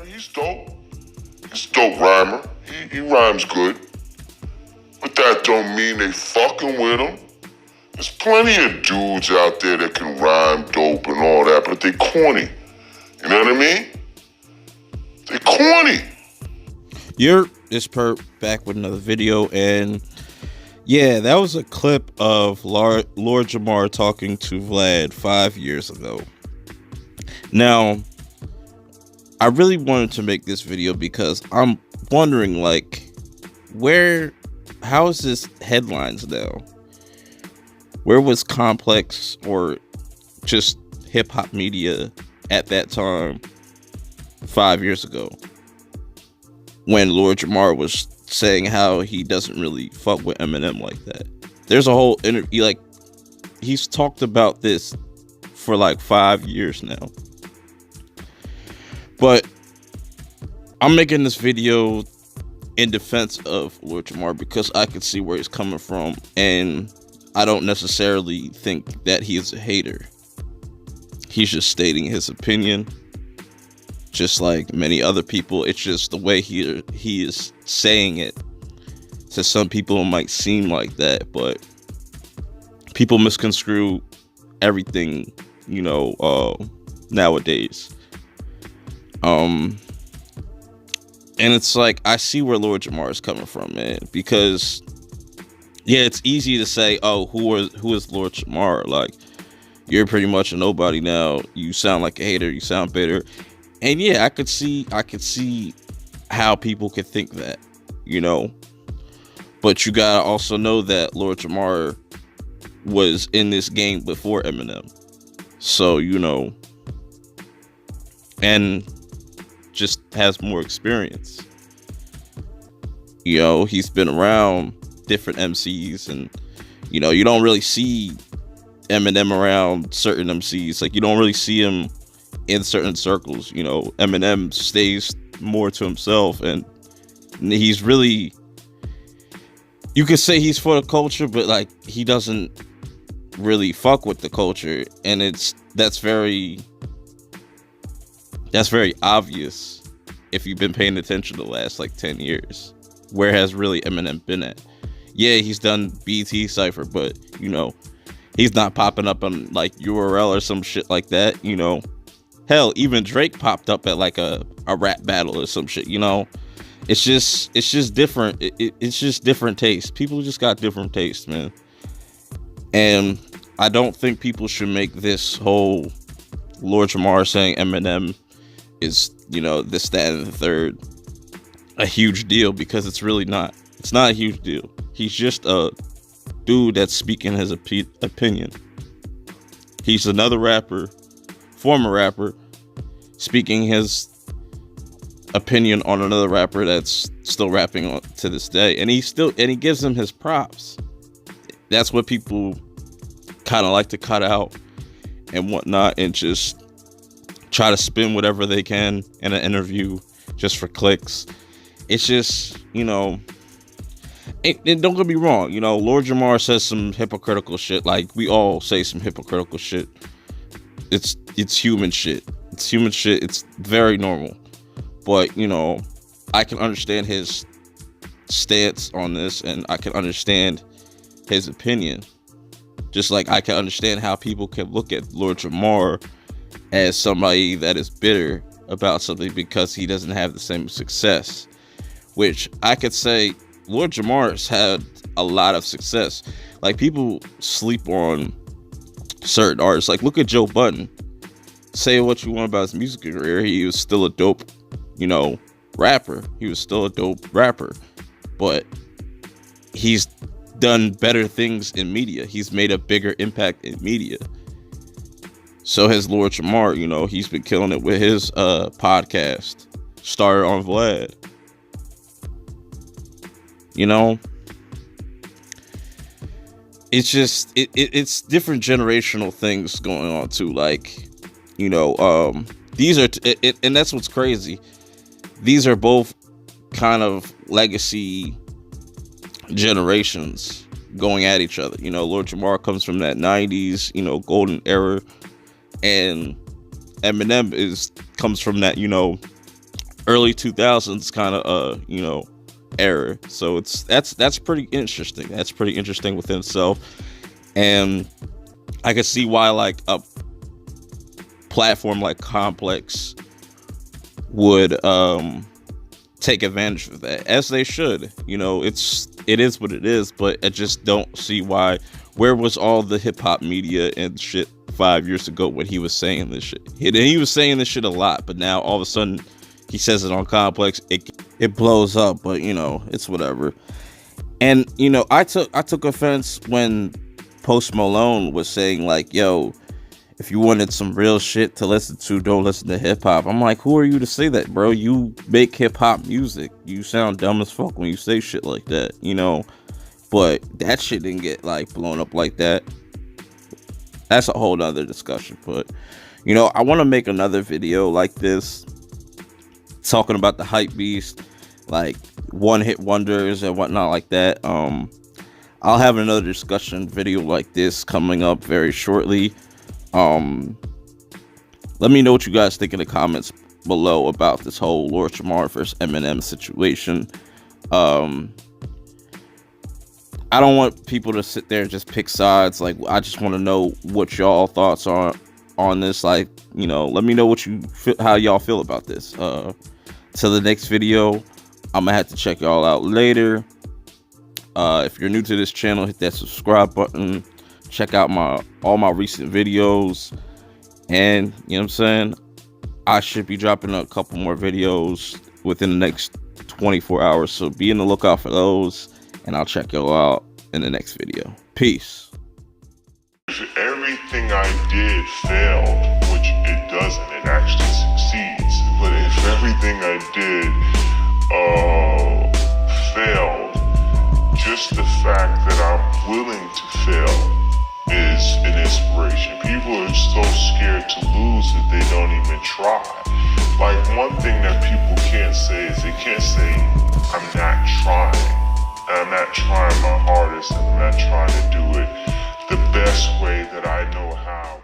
He's dope. He's a dope rhymer. He rhymes good. But that don't mean they fucking with him. There's plenty of dudes out there that can rhyme dope and all that, but they corny. You know what I mean? They corny. You're this perp back with another video, and yeah, that was a clip of Lord Jamar talking to Vlad 5 years ago. Now, I really wanted to make this video because I'm wondering, like, how is this headlines now? Where was Complex or just hip hop media at that time 5 years ago when Lord Jamar was saying how he doesn't really fuck with Eminem like that? There's a whole interview, like, he's talked about this for like 5 years now. But I'm making this video in defense of Lord Jamar because I can see where he's coming from, and I don't necessarily think that he is a hater. He's just stating his opinion, just like many other people. It's just the way he is saying it. To some people, it might seem like that, but people misconstrue everything, nowadays. And it's like, I see where Lord Jamar is coming from, man, because yeah, it's easy to say, oh, who is Lord Jamar? Like, you're pretty much a nobody now. You sound like a hater. You sound bitter. And yeah, I could see how people could think that, but you gotta also know that Lord Jamar was in this game before Eminem. So, and just has more experience. He's been around different MCs, and you don't really see Eminem around certain MCs. Like, you don't really see him in certain circles. Eminem stays more to himself, and he's really, you could say he's for the culture, but like, he doesn't really fuck with the culture, and that's very obvious if you've been paying attention the last like 10 years. Where has really Eminem been at? Yeah, he's done BT Cypher, but he's not popping up on like URL or some shit like that. Hell, even Drake popped up at like a rap battle or some shit. It's just different. It's just different tastes. People just got different tastes, man. And I don't think people should make this whole Lord Jamar saying Eminem is, this, that, and the third a huge deal, because it's really not. It's not a huge deal. He's just a dude that's speaking his opinion. He's another rapper, former rapper, speaking his opinion on another rapper that's still rapping on to this day, and he gives him his props. That's what people kind of like to cut out and whatnot, and just try to spin whatever they can in an interview just for clicks. It's just, and don't get me wrong, Lord Jamar says some hypocritical shit. Like, we all say some hypocritical shit. It's human shit. It's human shit. It's very normal. But, I can understand his stance on this, and I can understand his opinion. Just like I can understand how people can look at Lord Jamar as somebody that is bitter about something because he doesn't have the same success. Which I could say Lord Jamar's had a lot of success. Like, people sleep on certain artists. Like, look at Joe Budden. Say what you want about his music career, he was still a dope, rapper. He was still a dope rapper. But he's done better things in media. He's made a bigger impact in media. So has Lord Jamar. He's been killing it with his podcast. Started on Vlad. It's just it's different generational things going on too. Like, these are and that's what's crazy. these are both kind of legacy generations going at each other. You know, Lord Jamar comes from that 90s, you know, golden era, and Eminem comes from that, you know, early 2000s kind of you know, era. So that's pretty interesting. That's pretty interesting within itself. And I can see why like a platform like Complex would take advantage of that, as they should. You know, it is what it is, but I just don't see why. Where was all the hip hop media and shit 5 years ago when he was saying this shit? He was saying this shit a lot, but now all of a sudden he says it on Complex, it blows up. But you know, it's whatever. And you know, I took offense when Post Malone was saying like, yo, if you wanted some real shit to listen to, don't listen to hip hop. I'm like, who are you to say that, bro? You make hip hop music. You sound dumb as fuck when you say shit like that, you know? But that shit didn't get like blown up like that. That's a whole nother discussion. But you know, I want to make another video like this, talking about the hype beast, like one hit wonders and whatnot like that. I'll have another discussion video like this coming up very shortly. Let me know what you guys think in the comments below about this whole Lord Jamar versus Eminem situation. I don't want people to sit there and just pick sides. Like, I just want to know what y'all thoughts are on this. Like, you know, let me know how y'all feel about this. Till the next video, I'm gonna have to check y'all out later. If you're new to this channel, hit that subscribe button. Check out all my recent videos, and you know what I'm saying, I should be dropping a couple more videos within the next 24 hours, so be in the lookout for those, and I'll check y'all out in the next video. Peace. If everything I did failed, which it doesn't, it actually succeeds, but if everything I did failed, just the fact that I'm willing to fail is an inspiration. People are so scared to lose that they don't even try. Like, one thing that people can't say is they can't say, I'm not trying. I'm not trying my hardest. I'm not trying to do it the best way that I know how.